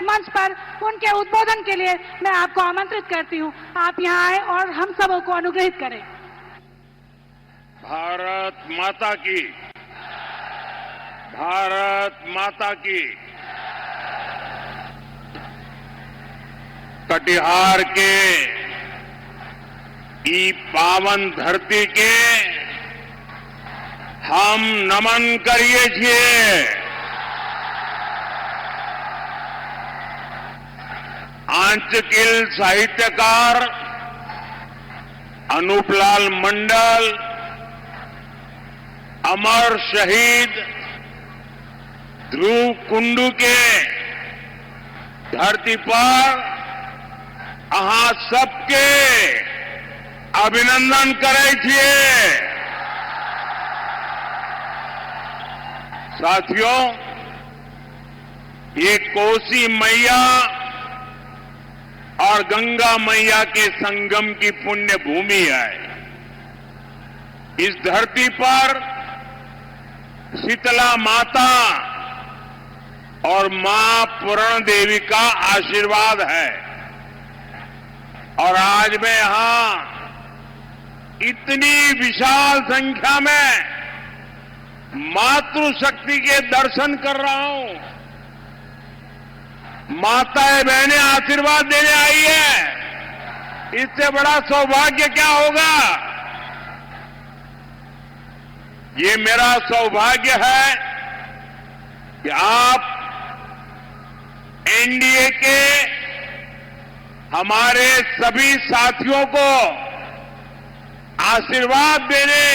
मंच पर उनके उद्बोधन के लिए मैं आपको आमंत्रित करती हूं। आप यहां आए और हम सबों को अनुग्रहित करें। भारत माता की, भारत माता की। कटिहार के ई पावन धरती के हम नमन करिए છીએ। आंचकिल साहित्यकार अनूपलाल मंडल, अमर शहीद ध्रुव कुंडू के धरती पर अहाँ सबके अभिनंदन करे छिए। साथियों, ये कोसी मैया और गंगा मैया के संगम की पुण्य भूमि है। इस धरती पर शीतला माता और मां पूर्ण देवी का आशीर्वाद है। और आज मैं यहां इतनी विशाल संख्या में मातृशक्ति के दर्शन कर रहा हूं। माताएं बहनें आशीर्वाद देने आई है। इससे बड़ा सौभाग्य क्या होगा। ये मेरा सौभाग्य है कि आप एनडीए के हमारे सभी साथियों को आशीर्वाद देने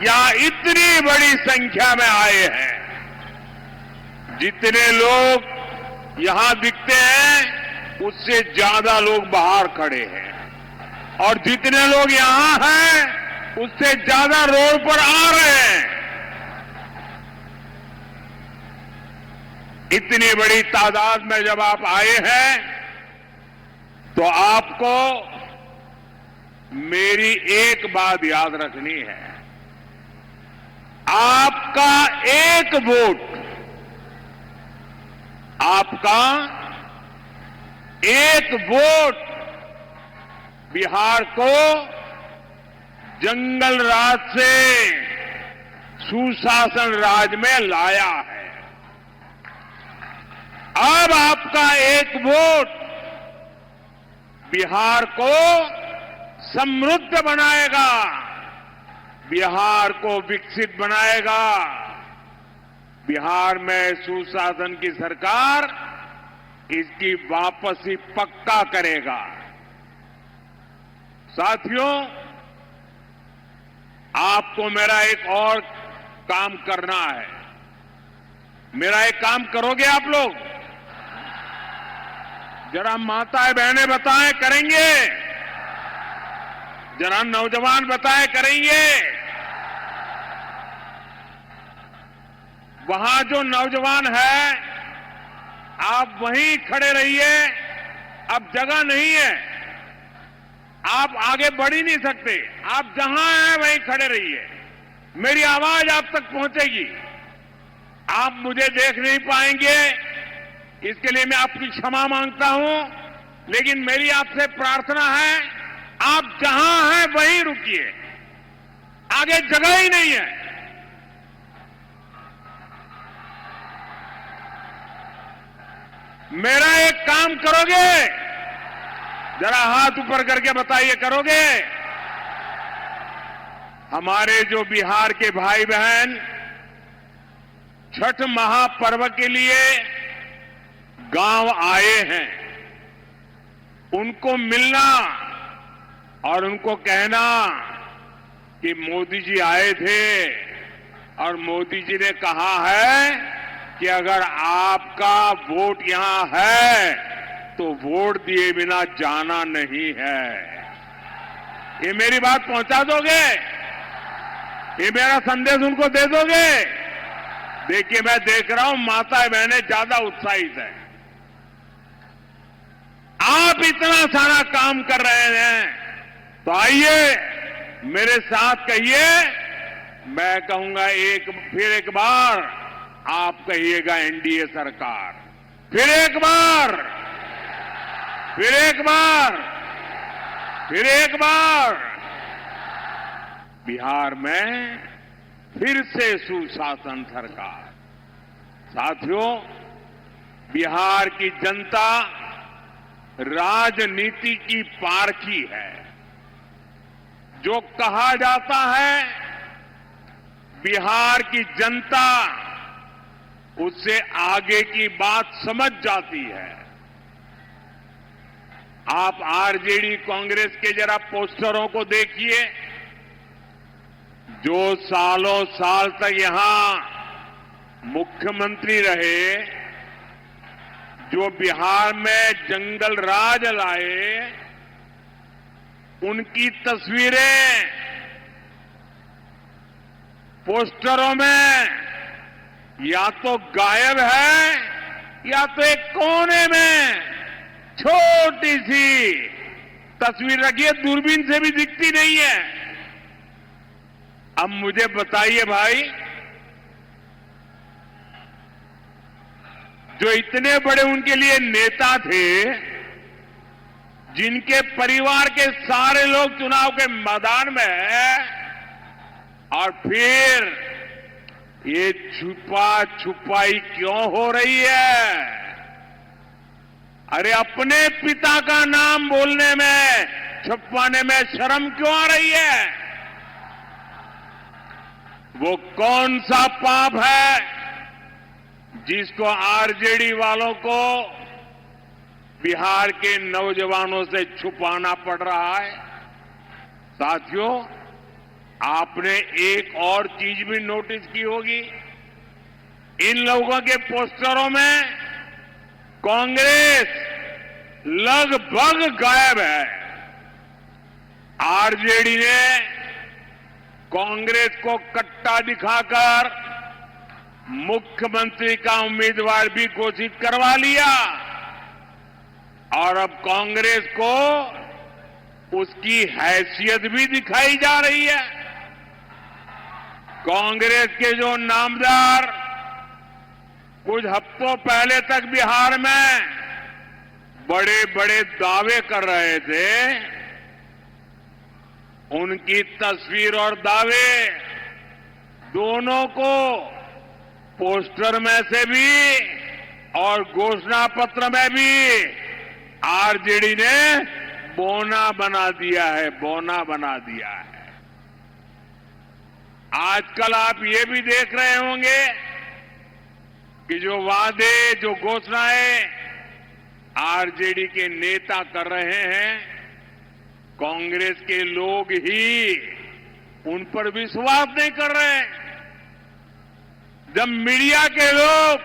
यहां इतनी बड़ी संख्या में आए हैं। जितने लोग यहां दिखते हैं उससे ज्यादा लोग बाहर खड़े हैं, और जितने लोग यहां हैं उससे ज्यादा रोड पर आ रहे हैं। इतनी बड़ी तादाद में जब आप आए हैं तो आपको मेरी एक बात याद रखनी है। आपका एक वोट, आपका एक वोट बिहार को जंगल राज से सुशासन राज में लाया है। अब आपका एक वोट बिहार को समृद्ध बनाएगा, बिहार को विकसित बनाएगा, बिहार में सुशासन की सरकार इसकी वापसी पक्का करेगा। साथियों, आपको मेरा एक और काम करना है। मेरा एक काम करोगे आप लोग? जरा माताएं बहनें बताएं, करेंगे? जरा नौजवान बताएं, करेंगे? वहां जो नौजवान है आप वहीं खड़े रहिए। अब जगह नहीं है, आप आगे बढ़ ही नहीं सकते। आप जहां हैं वहीं खड़े रहिए। मेरी आवाज आप तक पहुंचेगी। आप मुझे देख नहीं पाएंगे, इसके लिए मैं आपकी क्षमा मांगता हूं, लेकिन मेरी आपसे प्रार्थना है आप जहां हैं वहीं रुकिए। आगे जगह ही नहीं है। मेरा एक काम करोगे? जरा हाथ ऊपर करके बताइए, करोगे? हमारे जो बिहार के भाई बहन छठ महापर्व के लिए गांव आए हैं, उनको मिलना और उनको कहना कि मोदी जी आए थे और मोदी जी ने कहा है कि अगर आपका वोट यहां है तो वोट दिए बिना जाना नहीं है। ये मेरी बात पहुंचा दोगे? ये मेरा संदेश उनको दे दोगे? देखिए, मैं देख रहा हूं माताएं बहनें ज्यादा उत्साहित हैं। आप इतना सारा काम कर रहे हैं तो आइए मेरे साथ कहिए, मैं कहूंगा फिर एक बार आप कहिएगा एनडीए सरकार। फिर एक बार, फिर एक बार, फिर एक बार बिहार में फिर से सुशासन सरकार। साथियों, बिहार की जनता राजनीति की पारखी है। जो कहा जाता है बिहार की जनता उससे आगे की बात समझ जाती है। आप आरजेडी कांग्रेस के जरा पोस्टरों को देखिए, जो सालों साल तक यहां मुख्यमंत्री रहे, जो बिहार में जंगल राज लाए, उनकी तस्वीरें पोस्टरों में या तो गायब है या तो एक कोने में छोटी सी तस्वीर रखी है, दूरबीन से भी दिखती नहीं है। अब मुझे बताइए भाई, जो इतने बड़े उनके लिए नेता थे, जिनके परिवार के सारे लोग चुनाव के मैदान में हैं, और फिर ये छुपा छुपाई क्यों हो रही है? अरे अपने पिता का नाम बोलने में, छुपाने में शर्म क्यों आ रही है? वो कौन सा पाप है जिसको आरजेडी वालों को बिहार के नौजवानों से छुपाना पड़ रहा है? साथियों, आपने एक और चीज भी नोटिस की होगी, इन लोगों के पोस्टरों में कांग्रेस लगभग गायब है। आरजेडी ने कांग्रेस को कट्टा दिखाकर मुख्यमंत्री का उम्मीदवार भी घोषित करवा लिया, और अब कांग्रेस को उसकी हैसियत भी दिखाई जा रही है। कांग्रेस के जो नामदार कुछ हफ्तों पहले तक बिहार में बड़े बड़े दावे कर रहे थे, उनकी तस्वीर और दावे दोनों को पोस्टर में से भी और घोषणा पत्र में भी आरजेडी ने बोना बना दिया है, बोना बना दिया है। आजकल आप ये भी देख रहे होंगे कि जो वादे, जो घोषणाएं आरजेडी के नेता कर रहे हैं, कांग्रेस के लोग ही उन पर विश्वास नहीं कर रहे हैं। जब मीडिया के लोग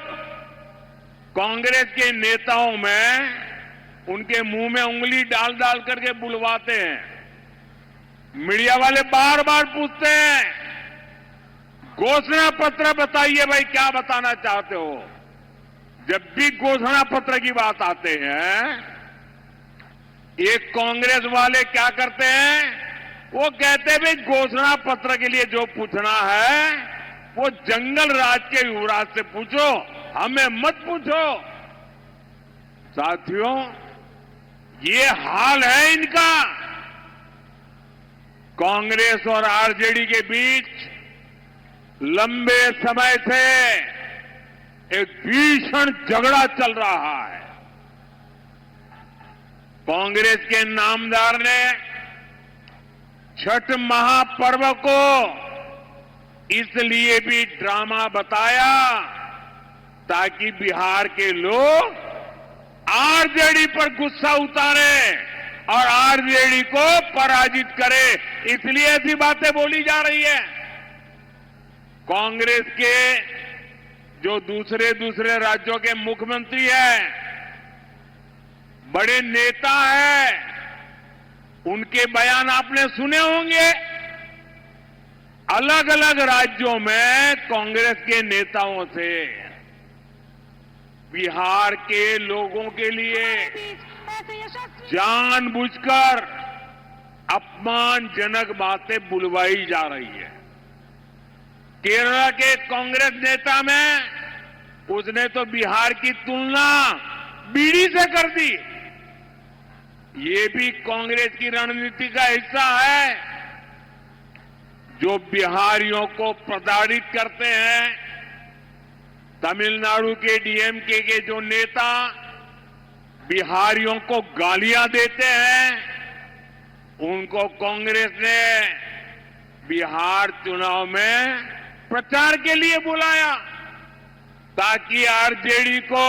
कांग्रेस के नेताओं में उनके मुंह में उंगली डाल डाल करके बुलवाते हैं, मीडिया वाले बार बार पूछते हैं, घोषणा पत्र बताइए भाई, क्या बताना चाहते हो? जब भी घोषणा पत्र की बात आते हैं, ये कांग्रेस वाले क्या करते हैं? वो कहते हैं भाई घोषणा पत्र के लिए जो पूछना है वो जंगल राज के युवराज से पूछो, हमें मत पूछो। साथियों, ये हाल है इनका। कांग्रेस और आरजेडी के बीच लंबे समय से एक भीषण झगड़ा चल रहा है। कांग्रेस के नामदार ने छठ महापर्व को इसलिए भी ड्रामा बताया ताकि बिहार के लोग आरजेडी पर गुस्सा उतारे और आरजेडी को पराजित करे, इसलिए ऐसी बातें बोली जा रही है। कांग्रेस के जो दूसरे दूसरे राज्यों के मुख्यमंत्री हैं, बड़े नेता हैं, उनके बयान आपने सुने होंगे। अलग अलग राज्यों में कांग्रेस के नेताओं से बिहार के लोगों के लिए जानबूझकर अपमानजनक बातें बुलवाई जा रही है। केरल के कांग्रेस नेता में उसने तो बिहार की तुलना बीड़ी से कर दी। ये भी कांग्रेस की रणनीति का हिस्सा है। जो बिहारियों को प्रताड़ित करते हैं, तमिलनाडु के डीएमके के जो नेता बिहारियों को गालियां देते हैं, उनको कांग्रेस ने बिहार चुनाव में प्रचार के लिए बुलाया ताकि आरजेडी को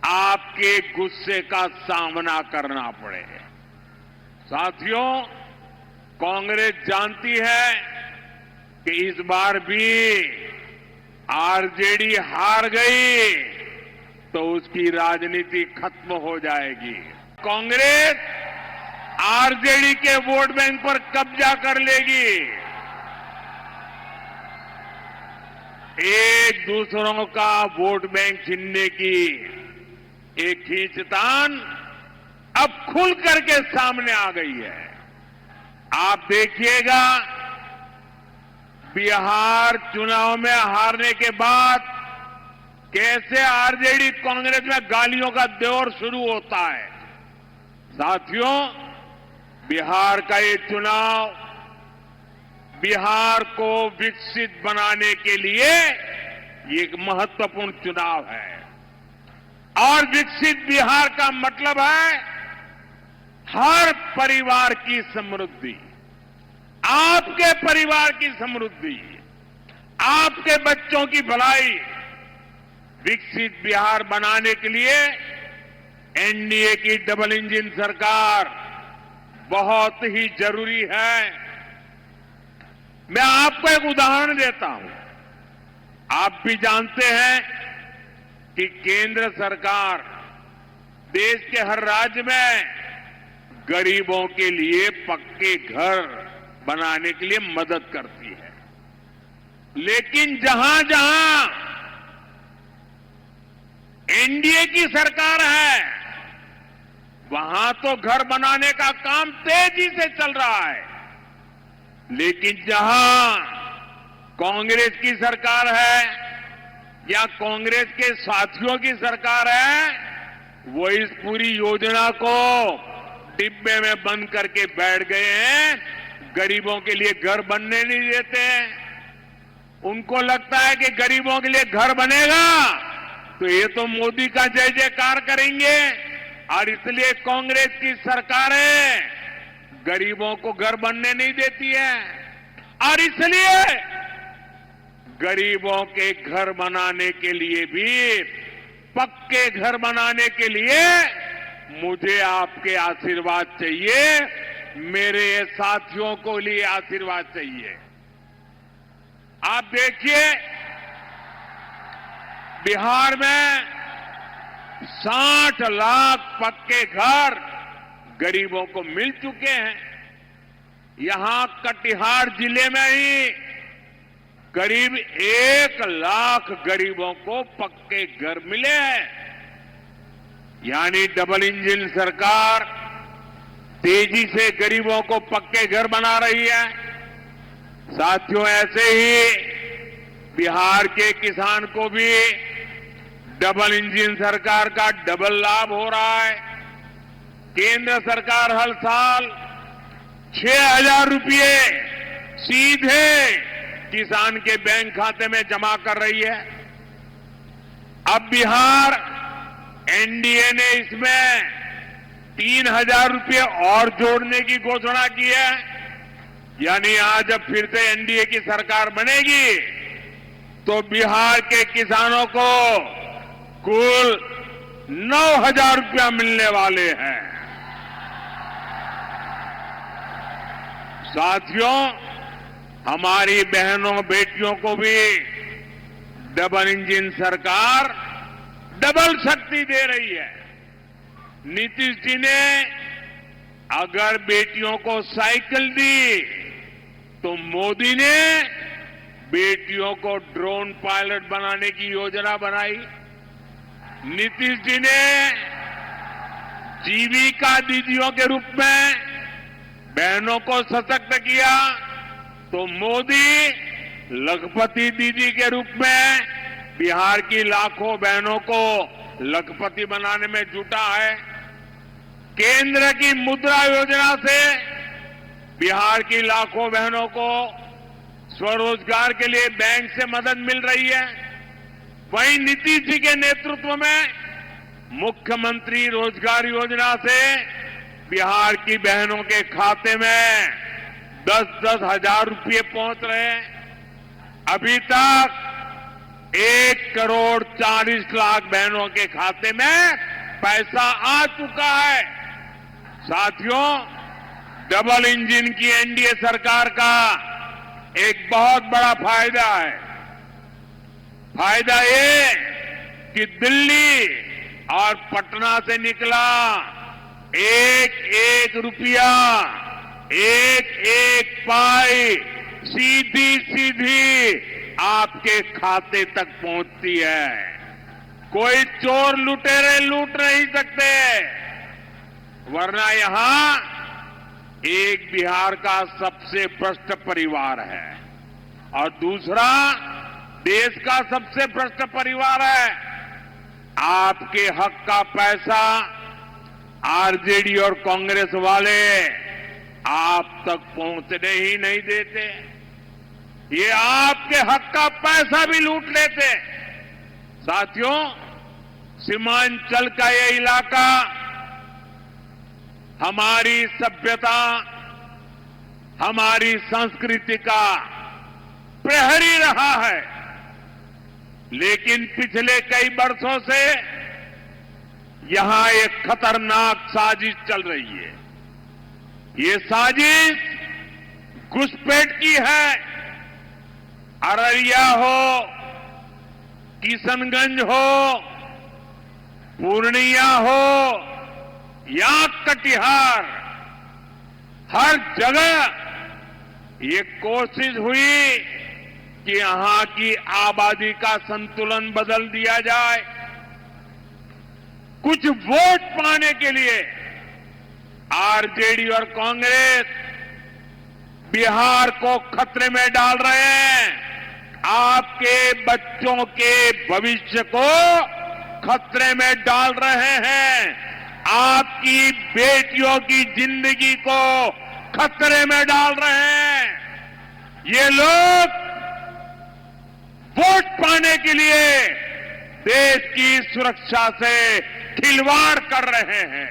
आपके गुस्से का सामना करना पड़े। साथियों, कांग्रेस जानती है कि इस बार भी आरजेडी हार गई तो उसकी राजनीति खत्म हो जाएगी। कांग्रेस आरजेडी के वोट बैंक पर कब्जा कर लेगी। एक दूसरों का वोट बैंक छीनने की एक खींचतान अब खुल करके सामने आ गई है। आप देखिएगा, बिहार चुनाव में हारने के बाद कैसे आरजेडी कांग्रेस में गालियों का दौर शुरू होता है। साथियों, बिहार का ये चुनाव बिहार को विकसित बनाने के लिए ये एक महत्वपूर्ण चुनाव है। और विकसित बिहार का मतलब है हर परिवार की समृद्धि, आपके परिवार की समृद्धि, आपके बच्चों की भलाई। विकसित बिहार बनाने के लिए एनडीए की डबल इंजन सरकार बहुत ही जरूरी है। मैं आपको एक उदाहरण देता हूं। आप भी जानते हैं कि केंद्र सरकार देश के हर राज्य में गरीबों के लिए पक्के घर बनाने के लिए मदद करती है। लेकिन जहां जहां एनडीए की सरकार है, वहां तो घर बनाने का काम तेजी से चल रहा है। लेकिन जहां कांग्रेस की सरकार है या कांग्रेस के साथियों की सरकार है, वो इस पूरी योजना को डिब्बे में बंद करके बैठ गए हैं। गरीबों के लिए घर बनने नहीं देते हैं। उनको लगता है कि गरीबों के लिए घर बनेगा तो ये तो मोदी का जय जयकार करेंगे, और इसलिए कांग्रेस की सरकारें गरीबों को घर बनने नहीं देती है। और इसलिए गरीबों के घर बनाने के लिए भी, पक्के घर बनाने के लिए मुझे आपके आशीर्वाद चाहिए, मेरे साथियों को लिए आशीर्वाद चाहिए। आप देखिए, बिहार में 60 लाख पक्के घर गरीबों को मिल चुके हैं। यहां कटिहार जिले में ही करीब 1 लाख गरीबों को पक्के घर मिले हैं। यानी डबल इंजन सरकार तेजी से गरीबों को पक्के घर बना रही है। साथियों, ऐसे ही बिहार के किसान को भी डबल इंजन सरकार का डबल लाभ हो रहा है। केंद्र सरकार हर साल 6,000 रुपये सीधे किसान के बैंक खाते में जमा कर रही है। अब बिहार एनडीए ने इसमें 3,000 रुपये और जोड़ने की घोषणा की है। यानी आज जब फिर से एनडीए की सरकार बनेगी तो बिहार के किसानों को कुल 9,000 रुपया मिलने वाले हैं। साथियों, हमारी बहनों बेटियों को भी डबल इंजन सरकार डबल शक्ति दे रही है। नीतीश जी ने अगर बेटियों को साइकिल दी तो मोदी ने बेटियों को ड्रोन पायलट बनाने की योजना बनाई। नीतीश जी ने जीविका दीदियों के रूप में बहनों को सशक्त किया तो मोदी लखपति दीदी के रूप में बिहार की लाखों बहनों को लखपति बनाने में जुटा है। केंद्र की मुद्रा योजना से बिहार की लाखों बहनों को स्वरोजगार के लिए बैंक से मदद मिल रही है। वहीं नीतीश जी के नेतृत्व में मुख्यमंत्री रोजगार योजना से बिहार की बहनों के खाते में 10-10 हजार रुपये पहुंच रहे हैं। अभी तक 1,40,00,000 बहनों के खाते में पैसा आ चुका है। साथियों, डबल इंजन की एनडीए सरकार का एक बहुत बड़ा फायदा है। फायदा ये कि दिल्ली और पटना से निकला एक एक रुपया, एक एक पाई सीधी सीधी आपके खाते तक पहुंचती है। कोई चोर लुटेरे लूट नहीं सकते, वरना यहां एक बिहार का सबसे भ्रष्ट परिवार है और दूसरा देश का सबसे भ्रष्ट परिवार है। आपके हक का पैसा आरजेडी और कांग्रेस वाले आप तक पहुंचने ही नहीं देते। ये आपके हक का पैसा भी लूट लेते। साथियों, सीमांचल का ये इलाका हमारी सभ्यता, हमारी संस्कृति का प्रहरी रहा है, लेकिन पिछले कई वर्षों से यहां एक खतरनाक साजिश चल रही है। ये साजिश घुसपैठ की है। अररिया हो, किशनगंज हो, पूर्णिया हो या कटिहार, हर जगह ये कोशिश हुई कि यहां की आबादी का संतुलन बदल दिया जाए। कुछ वोट पाने के लिए आरजेडी और कांग्रेस बिहार को खतरे में डाल रहे हैं। आपके बच्चों के भविष्य को खतरे में डाल रहे हैं। आपकी बेटियों की जिंदगी को खतरे में डाल रहे हैं। ये लोग वोट पाने के लिए देश की सुरक्षा से खिलवाड़ कर रहे हैं।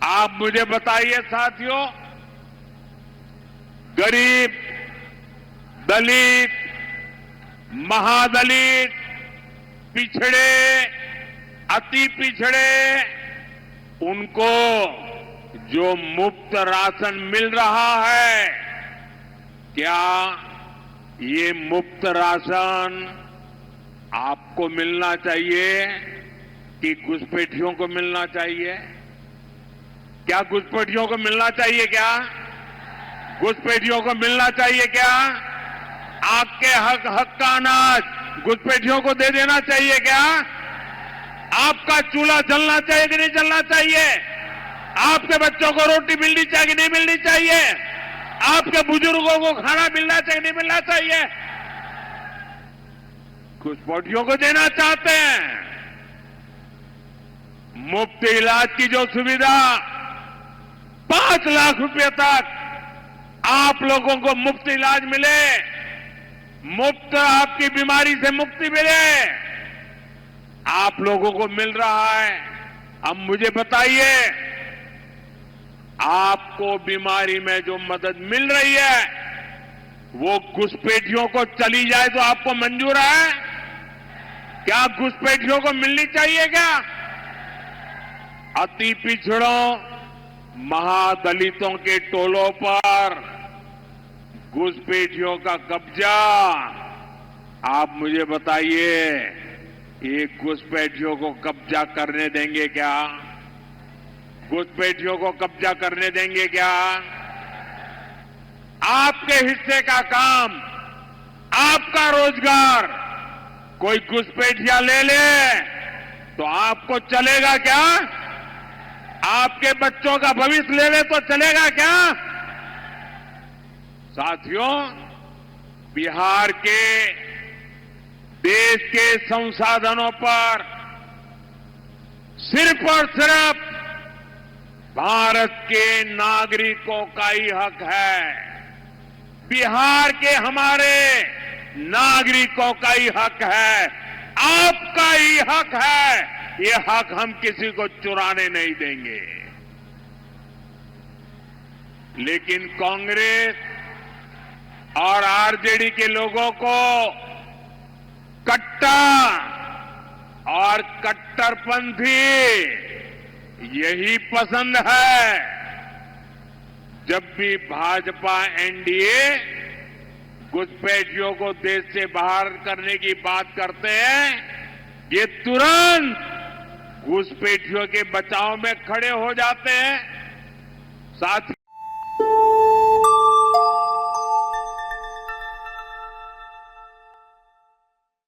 आप मुझे बताइए साथियों, गरीब, दलित, महादलित, पिछड़े, अति पिछड़े, उनको जो मुफ्त राशन मिल रहा है, क्या ये मुफ्त राशन आपको मिलना चाहिए कि घुसपैठियों को मिलना चाहिए? क्या घुसपैठियों को मिलना चाहिए? क्या घुसपैठियों को मिलना चाहिए? क्या आपके हक का अनाज घुसपैठियों को दे देना चाहिए? क्या आपका चूल्हा जलना चाहिए कि नहीं जलना चाहिए? आपके बच्चों को रोटी मिलनी चाहिए कि नहीं मिलनी चाहिए? आपके बुजुर्गों को खाना मिलना चाहिए नहीं मिलना चाहिए? घुसपैठियों को देना चाहते हैं। मुफ्त इलाज की जो सुविधा 5 लाख रुपए तक आप लोगों को मुफ्त इलाज मिले, मुफ्त आपकी बीमारी से मुक्ति मिले, आप लोगों को मिल रहा है। अब मुझे बताइए, आपको बीमारी में जो मदद मिल रही है वो घुसपैठियों को चली जाए तो आपको मंजूर है? क्या घुसपैठियों को मिलनी चाहिए? क्या अति पिछड़ों, महादलितों के टोलों पर घुसपैठियों का कब्जा, आप मुझे बताइए, ये घुसपैठियों को कब्जा करने देंगे क्या? घुसपैठियों को कब्जा करने देंगे क्या? आपके हिस्से का काम, आपका रोजगार कोई घुसपैठिया ले ले तो आपको चलेगा क्या? आपके बच्चों का भविष्य ले ले तो चलेगा क्या? साथियों, बिहार के देश के संसाधनों पर सिर्फ और सिर्फ भारत के नागरिकों का ही हक है, बिहार के हमारे नागरिकों का ही हक है, आपका ही हक है। ये हक हम किसी को चुराने नहीं देंगे। लेकिन कांग्रेस और आरजेडी के लोगों को कट्टा और कट्टरपंथी यही पसंद है। जब भी भाजपा एनडीए घुसपैठियों को देश से बाहर करने की बात करते हैं, ये तुरंत घुसपैठियों के बचाव में खड़े हो जाते हैं। साथ